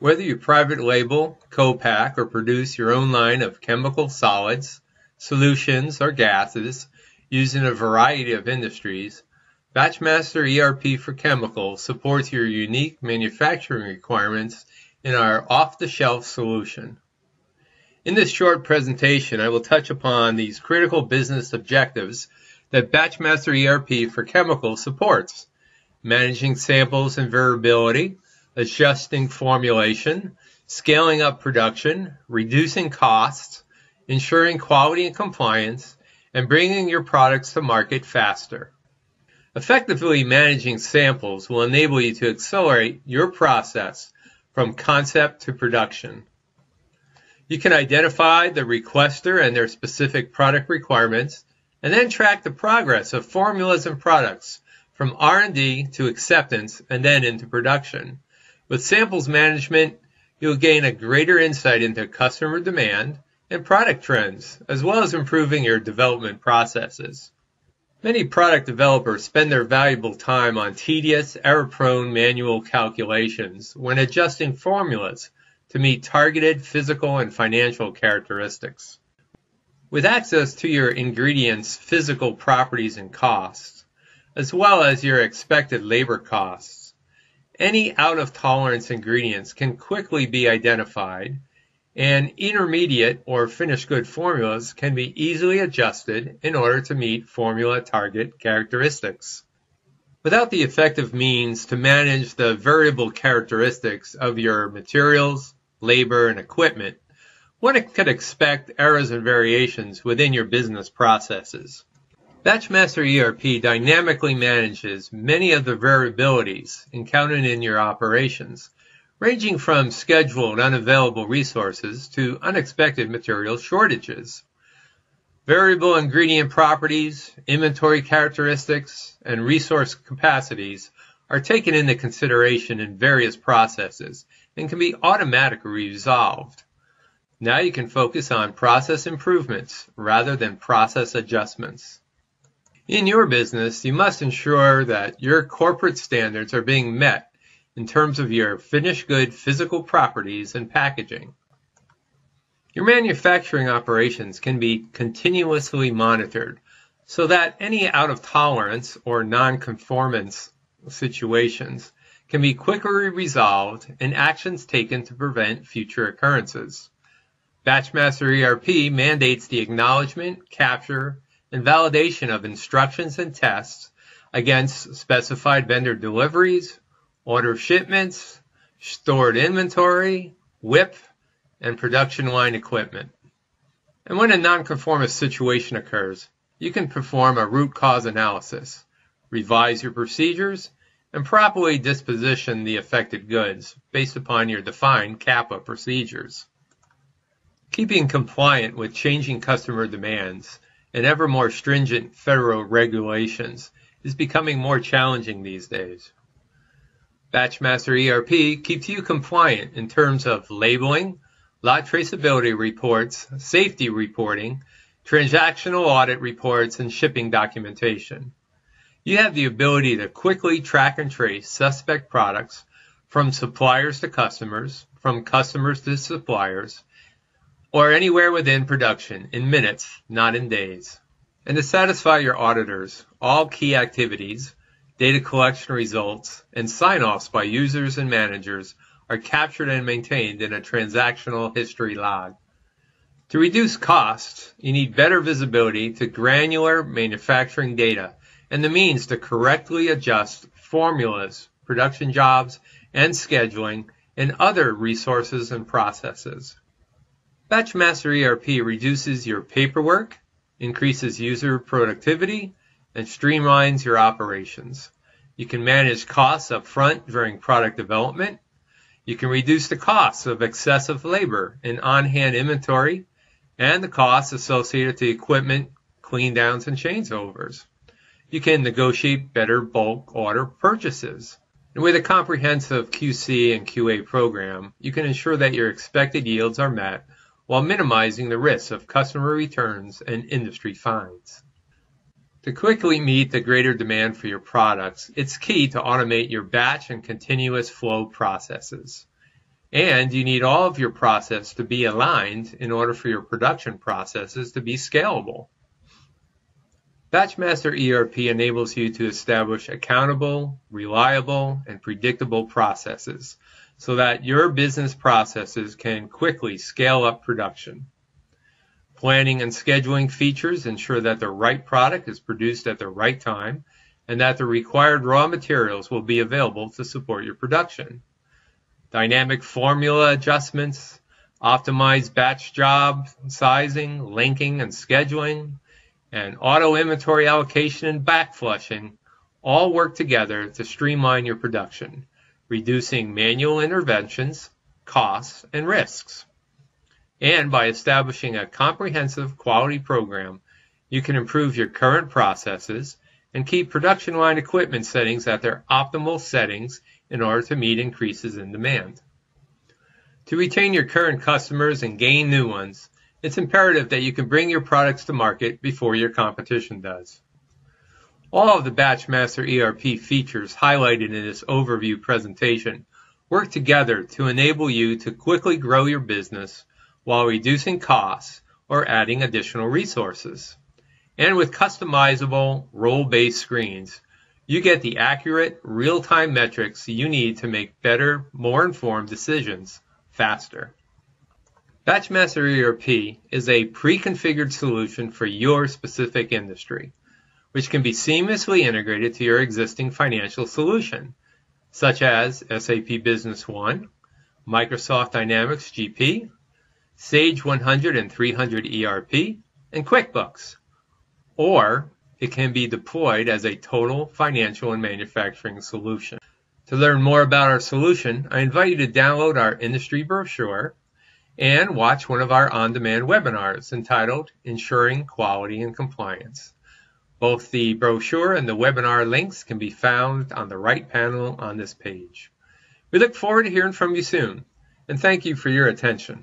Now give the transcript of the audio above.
Whether you private label, co-pack, or produce your own line of chemical solids, solutions, or gases used in a variety of industries, BatchMaster ERP for Chemicals supports your unique manufacturing requirements in our off-the-shelf solution. In this short presentation, I will touch upon these critical business objectives that BatchMaster ERP for Chemicals supports: managing samples and variability, adjusting formulation, scaling up production, reducing costs, ensuring quality and compliance, and bringing your products to market faster. Effectively managing samples will enable you to accelerate your process from concept to production. You can identify the requester and their specific product requirements, and then track the progress of formulas and products from R&D to acceptance and then into production. With samples management, you'll gain a greater insight into customer demand and product trends, as well as improving your development processes. Many product developers spend their valuable time on tedious, error-prone manual calculations when adjusting formulas to meet targeted physical and financial characteristics. With access to your ingredients' physical properties and costs, as well as your expected labor costs, any out-of-tolerance ingredients can quickly be identified, and intermediate or finished good formulas can be easily adjusted in order to meet formula target characteristics. Without the effective means to manage the variable characteristics of your materials, labor, and equipment, one could expect errors and variations within your business processes. BatchMaster ERP dynamically manages many of the variabilities encountered in your operations, ranging from scheduled unavailable resources to unexpected material shortages. Variable ingredient properties, inventory characteristics, and resource capacities are taken into consideration in various processes and can be automatically resolved. Now you can focus on process improvements rather than process adjustments. In your business, you must ensure that your corporate standards are being met in terms of your finished good physical properties and packaging. Your manufacturing operations can be continuously monitored so that any out-of-tolerance or non-conformance situations can be quickly resolved and actions taken to prevent future occurrences. BatchMaster ERP mandates the acknowledgement, capture, and validation of instructions and tests against specified vendor deliveries, order shipments, stored inventory, WIP, and production line equipment. And when a nonconformist situation occurs, you can perform a root cause analysis, revise your procedures, and properly disposition the affected goods based upon your defined CAPA procedures. Keeping compliant with changing customer demands and ever more stringent federal regulations is becoming more challenging these days. BatchMaster ERP keeps you compliant in terms of labeling, lot traceability reports, safety reporting, transactional audit reports, and shipping documentation. You have the ability to quickly track and trace suspect products from suppliers to customers, from customers to suppliers, or anywhere within production in minutes, not in days. And to satisfy your auditors, all key activities, data collection results, and sign-offs by users and managers are captured and maintained in a transactional history log. To reduce costs, you need better visibility to granular manufacturing data and the means to correctly adjust formulas, production jobs, and scheduling, and other resources and processes. BatchMaster ERP reduces your paperwork, increases user productivity, and streamlines your operations. You can manage costs up front during product development. You can reduce the costs of excessive labor in on-hand inventory and the costs associated with the equipment, clean downs, and changeovers. You can negotiate better bulk order purchases. And with a comprehensive QC and QA program, you can ensure that your expected yields are met while minimizing the risks of customer returns and industry fines. To quickly meet the greater demand for your products, it's key to automate your batch and continuous flow processes. And you need all of your process to be aligned in order for your production processes to be scalable. BatchMaster ERP enables you to establish accountable, reliable, and predictable processes so that your business processes can quickly scale up production. Planning and scheduling features ensure that the right product is produced at the right time and that the required raw materials will be available to support your production. Dynamic formula adjustments, optimized batch job sizing, linking and scheduling, and auto inventory allocation and backflushing all work together to streamline your production, reducing manual interventions, costs, and risks. And by establishing a comprehensive quality program, you can improve your current processes and keep production line equipment settings at their optimal settings in order to meet increases in demand. To retain your current customers and gain new ones, it's imperative that you can bring your products to market before your competition does. All of the BatchMaster ERP features highlighted in this overview presentation work together to enable you to quickly grow your business while reducing costs or adding additional resources. And with customizable role-based screens, you get the accurate, real-time metrics you need to make better, more informed decisions faster. BatchMaster ERP is a pre-configured solution for your specific industry, which can be seamlessly integrated to your existing financial solution, such as SAP Business One, Microsoft Dynamics GP, Sage 100 and 300 ERP, and QuickBooks. Or it can be deployed as a total financial and manufacturing solution. To learn more about our solution, I invite you to download our industry brochure and watch one of our on-demand webinars entitled Ensuring Quality and Compliance. Both the brochure and the webinar links can be found on the right panel on this page. We look forward to hearing from you soon, and thank you for your attention.